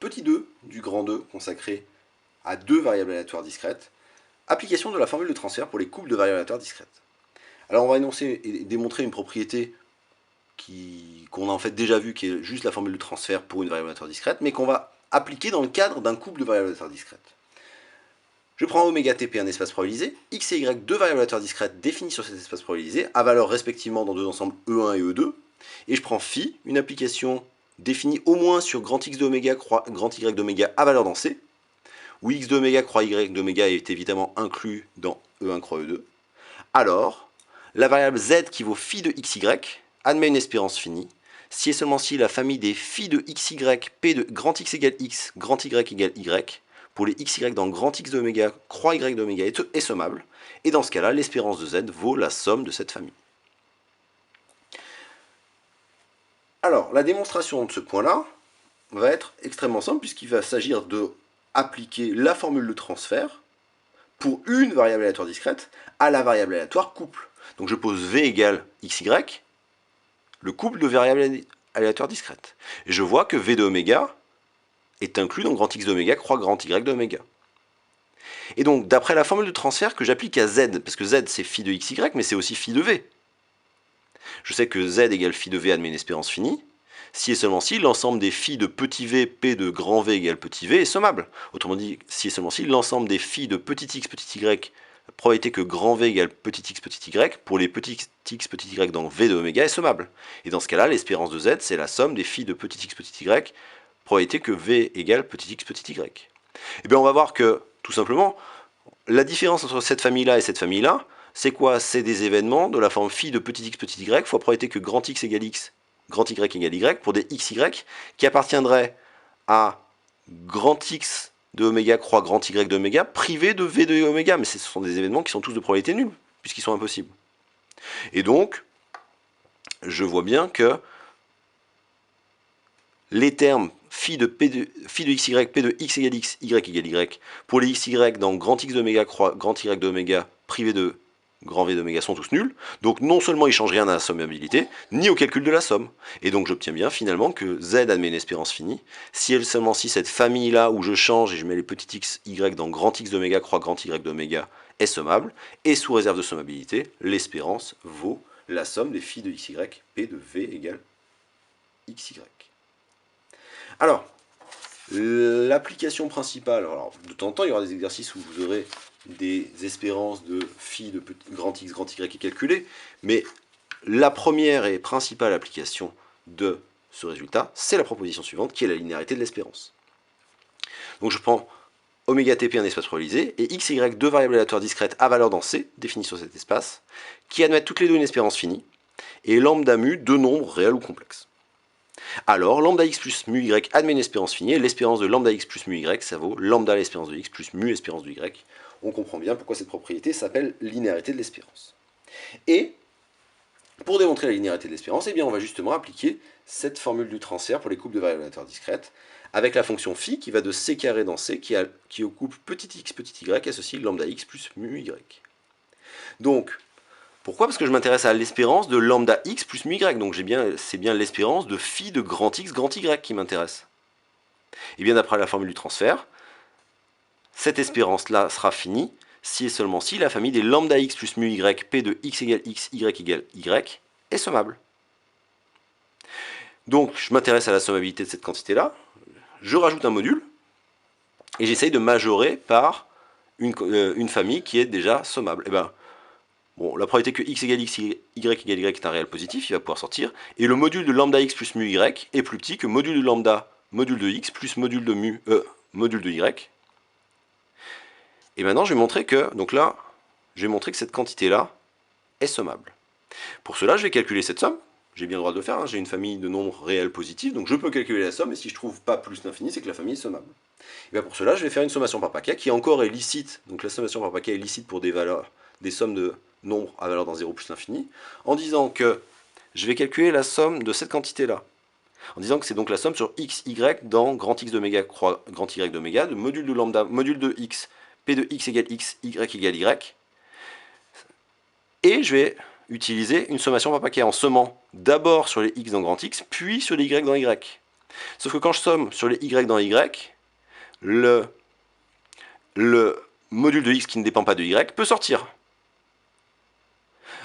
petit 2 du grand 2 consacré à deux variables aléatoires discrètes. Application de la formule de transfert pour les couples de variables aléatoires discrètes. Alors on va énoncer et démontrer une propriété qu'on a en fait déjà vu, qui est juste la formule de transfert pour une variable aléatoire discrète, mais qu'on va appliquer dans le cadre d'un couple de variables aléatoires discrètes. Je prends oméga tp un espace probabilisé, x et y deux variables aléatoires discrètes définies sur cet espace probabilisé, à valeur respectivement dans deux ensembles E1 et E2, et je prends phi, une application définie au moins sur grand x d'oméga croix grand y d'oméga à valeur dans C, où x d'oméga croix y d'oméga est évidemment inclus dans E1 croix E2. Alors, la variable z qui vaut phi de xy admet une espérance finie, si et seulement si la famille des phi de xy p de grand x égale x, grand y égale y, pour les xy dans grand x d'oméga, croix y d'oméga est sommable, et dans ce cas-là, l'espérance de z vaut la somme de cette famille. Alors, la démonstration de ce point-là va être extrêmement simple, puisqu'il va s'agir de appliquer la formule de transfert pour une variable aléatoire discrète à la variable aléatoire couple. Donc je pose v égale xy, le couple de variables aléatoires discrètes. Et je vois que v de oméga est inclus dans grand x d'oméga croix grand y d'oméga. Et donc, d'après la formule de transfert que j'applique à z, parce que z c'est phi de xy, mais c'est aussi phi de v. Je sais que z égale phi de v admet une espérance finie, si et seulement si l'ensemble des phi de petit v, p de grand v égale petit v est sommable. Autrement dit, si et seulement si l'ensemble des phi de petit x, petit y, probabilité que grand v égale petit x, petit y, pour les petits x, petit y dans v de oméga est sommable. Et dans ce cas-là, l'espérance de z, c'est la somme des phi de petit x, petit y, probabilité que v égale petit x, petit y. Et bien on va voir que, tout simplement, la différence entre cette famille-là et cette famille-là, c'est quoi? C'est des événements de la forme phi de petit x, petit y, fois probabilité que grand x égale x, grand y égale y, pour des xy qui appartiendraient à grand x de oméga croix grand y d'oméga privé de v de oméga. Mais ce sont des événements qui sont tous de probabilité nulle, puisqu'ils sont impossibles. Et donc, je vois bien que les termes phi de xy, p de x égale x, y égale y, pour les xy dans grand x d'oméga croix grand y d'oméga privé de grand V d'oméga sont tous nuls, donc non seulement ils ne changent rien à la sommabilité, ni au calcul de la somme. Et donc j'obtiens bien finalement que Z admet une espérance finie, si et seulement si cette famille-là où je change et je mets les petits x, y dans grand X d'oméga croix grand Y d'oméga est sommable, et sous réserve de sommabilité, l'espérance vaut la somme des phi de xy, p de V égale xy. Alors, l'application principale, alors de temps en temps il y aura des exercices où vous aurez des espérances de phi de grand X, grand Y qui est calculé, mais la première et principale application de ce résultat, c'est la proposition suivante, qui est la linéarité de l'espérance. Donc je prends oméga tp un espace probabilisé, et x, y, deux variables aléatoires discrètes à valeur dans C, définies sur cet espace, qui admettent toutes les deux une espérance finie, et lambda mu, deux nombres réels ou complexes. Alors, lambda x plus mu y admet une espérance finie, et l'espérance de lambda x plus mu y, ça vaut lambda l'espérance de x plus mu espérance de y. On comprend bien pourquoi cette propriété s'appelle linéarité de l'espérance. Et, pour démontrer la linéarité de l'espérance, eh bien, on va justement appliquer cette formule du transfert pour les couples de variables aléatoires discrètes, avec la fonction phi qui va de c carré dans c, qui au couple petit x, petit y, associe lambda x plus mu y. Donc, pourquoi? Parce que je m'intéresse à l'espérance de lambda x plus mu y, donc c'est bien l'espérance de phi de grand x, grand y qui m'intéresse. Et bien d'après la formule du transfert, cette espérance-là sera finie si et seulement si la famille des lambda x plus mu y, p de x égale x, y égale y, est sommable. Donc je m'intéresse à la sommabilité de cette quantité-là, je rajoute un module, et j'essaye de majorer par une famille qui est déjà sommable. Et ben, bon, la probabilité que x égale x, y égale y est un réel positif, il va pouvoir sortir, et le module de lambda x plus mu y est plus petit que module de lambda, module de x plus module de mu, module de y. Et maintenant, je vais montrer que, donc là, je vais montrer que cette quantité-là est sommable. Pour cela, je vais calculer cette somme. J'ai bien le droit de le faire, hein. J'ai une famille de nombres réels positifs, donc je peux calculer la somme, et si je trouve pas plus l'infini, c'est que la famille est sommable. Et bien pour cela, je vais faire une sommation par paquet, qui encore est licite, donc la sommation par paquet est licite pour des valeurs, des sommes de nombres à valeur dans 0 plus l'infini, en disant que je vais calculer la somme de cette quantité-là, en disant que c'est donc la somme sur x, y dans grand x d'oméga croix grand y d'oméga, de module de lambda, module de x, p de x égale x, y égale y, et je vais utiliser une sommation par paquet en sommant d'abord sur les x dans grand X, puis sur les y dans y. Sauf que quand je somme sur les y dans y, le module de x qui ne dépend pas de y peut sortir.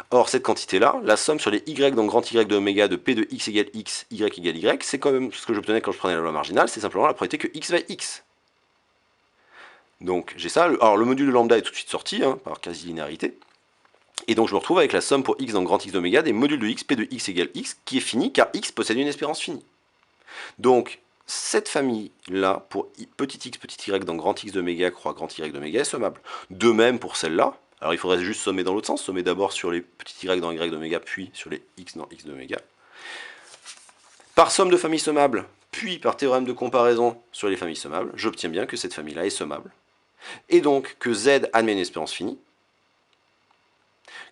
Or, cette quantité-là, la somme sur les y dans grand Y de oméga de P de x égale x, y égale y, c'est quand même ce que j'obtenais quand je prenais la loi marginale, c'est simplement la probabilité que x vaille x. Donc j'ai ça, alors le module de lambda est tout de suite sorti, hein, par quasi-linéarité, et donc je me retrouve avec la somme pour x dans grand X d'oméga des modules de x, P de x égale x, qui est fini car x possède une espérance finie. Donc cette famille-là, pour petit y dans grand X d'oméga croix grand Y d'oméga est sommable. De même pour celle-là, alors il faudrait juste sommer dans l'autre sens, sommer d'abord sur les petits y dans y d'oméga, puis sur les x dans x d'oméga. Par somme de familles sommables, puis par théorème de comparaison sur les familles sommables, j'obtiens bien que cette famille-là est sommable, et donc que z admet une espérance finie,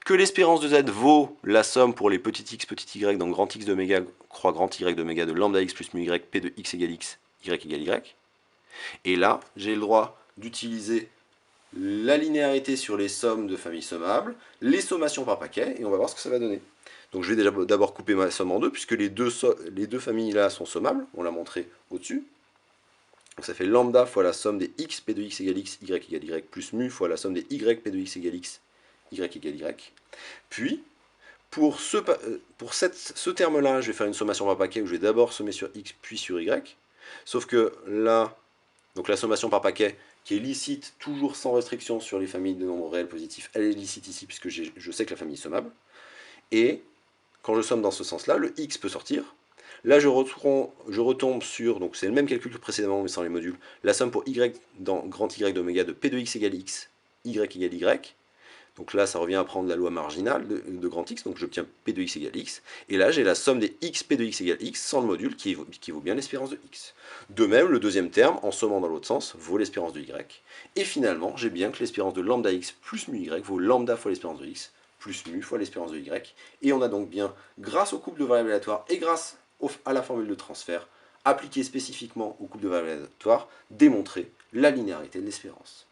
que l'espérance de z vaut la somme pour les petits x, petit y dans grand X d'oméga croix grand Y d'oméga de lambda x plus mu y, P de x égale x, y égale y. Et là, j'ai le droit d'utiliser la linéarité sur les sommes de familles sommables, les sommations par paquet, et on va voir ce que ça va donner. Donc je vais déjà d'abord couper ma somme en deux, puisque les deux familles là sont sommables, on l'a montré au-dessus. Donc ça fait lambda fois la somme des x, P de x égale x, y égale y, plus mu fois la somme des y, P de x égale x, y égale y. Puis, pour ce terme-là, je vais faire une sommation par paquet où je vais d'abord sommer sur x, puis sur y. Sauf que là, donc la sommation par paquet, qui est licite, toujours sans restriction sur les familles de nombres réels positifs, elle est licite ici, puisque je sais que la famille est sommable. Et quand je somme dans ce sens-là, le x peut sortir. Là, je retombe sur, donc c'est le même calcul que précédemment, mais sans les modules, la somme pour y dans grand Y d'oméga de P de x égale x, y égale y. Donc là, ça revient à prendre la loi marginale de grand X, donc j'obtiens P de x égale x. Et là, j'ai la somme des x, P de x égale x, sans le module, qui vaut bien l'espérance de x. De même, le deuxième terme, en sommant dans l'autre sens, vaut l'espérance de y. Et finalement, j'ai bien que l'espérance de lambda x plus mu y vaut lambda fois l'espérance de x, plus mu fois l'espérance de y. Et on a donc bien, grâce au couple de variables aléatoires et grâce à la formule de transfert, appliquée spécifiquement au couple de variables aléatoires, démontré la linéarité de l'espérance.